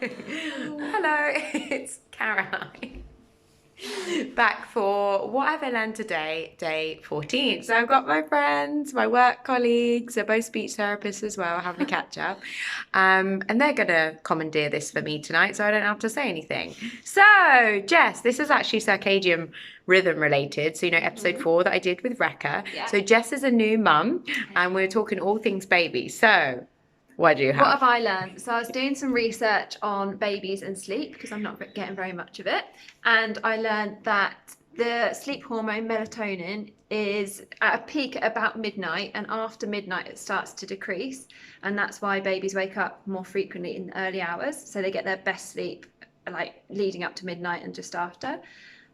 Hello, it's Caroline. Back for what have I learned today, day 14. So I've got my friends, my work colleagues, they're both speech therapists as well, having a catch up. And they're going to commandeer this for me tonight, so I don't have to say anything. So, Jess, this is actually circadian rhythm related. So, episode 4 that I did with Rekha. Yeah. So, Jess is a new mum, and we're talking all things baby. So, what do you have? What have I learned? So I was doing some research on babies and sleep because I'm not getting very much of it. And I learned that the sleep hormone melatonin is at a peak at about midnight, and after midnight it starts to decrease. And that's why babies wake up more frequently in the early hours. So they get their best sleep like leading up to midnight and just after.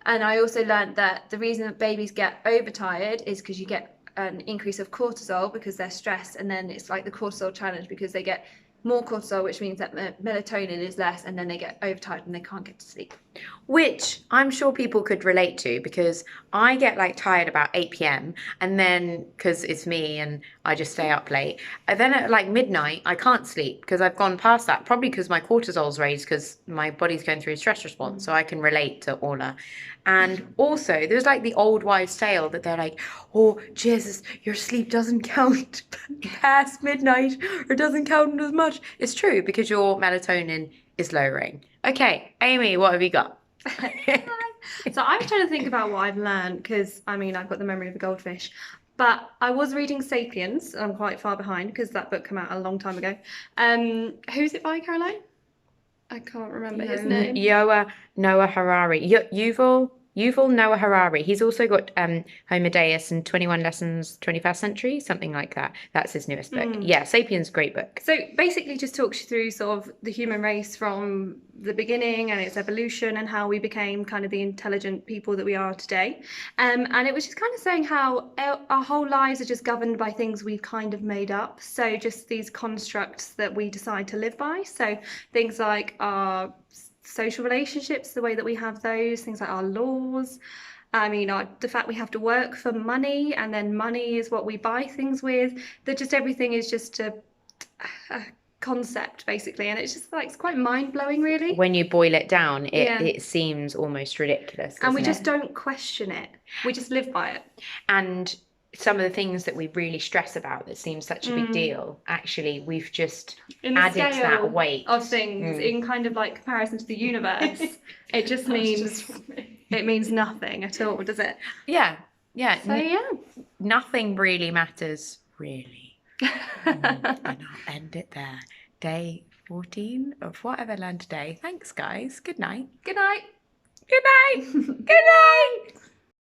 And I also learned that the reason that babies get overtired is because you get an increase of cortisol because they're stressed, and then it's like the cortisol challenge because they get more cortisol, which means that melatonin is less, and then they get overtired and they can't get to sleep. Which I'm sure people could relate to, because I get like tired about 8 p.m. and then because it's me and I just stay up late. And then at like midnight, I can't sleep because I've gone past that, probably because my cortisol's raised because my body's going through a stress response. So I can relate to Orla. And also, there's like the old wives' tale that they're like, oh, Jesus, your sleep doesn't count past midnight or doesn't count as much. It's true because your melatonin is lowering. Okay, Amy, what have you got? So I was trying to think about what I've learned because, I've got the memory of a goldfish. But I was reading Sapiens. I'm quite far behind because that book came out a long time ago. Who's it by, Caroline? I can't remember his name. Yuval Noah Harari. Yuval Noah Harari. He's also got Homo Deus and 21 Lessons, 21st Century, something like that. That's his newest book. Yeah, Sapiens, great book. So basically just talks you through sort of the human race from the beginning and its evolution and how we became kind of the intelligent people that we are today. And it was just kind of saying how our whole lives are just governed by things we've kind of made up. So just these constructs that we decide to live by. So things like our social relationships, the way that we have those, things like our laws. The fact we have to work for money, and then money is what we buy things with. That just everything is just a concept basically, and it's just like it's quite mind-blowing really. When you boil it down, it seems almost ridiculous. And we just don't question it. We just live by it. And some of the things that we really stress about that seems such a big deal, actually we've just added that weight of things in kind of like comparison to the universe. It just means it means nothing at all, does it? Yeah. So nothing really matters, really. And I'll end it there. Day 14 of what have I learned today. Thanks, guys. Good night. Good night. Good night. Good night.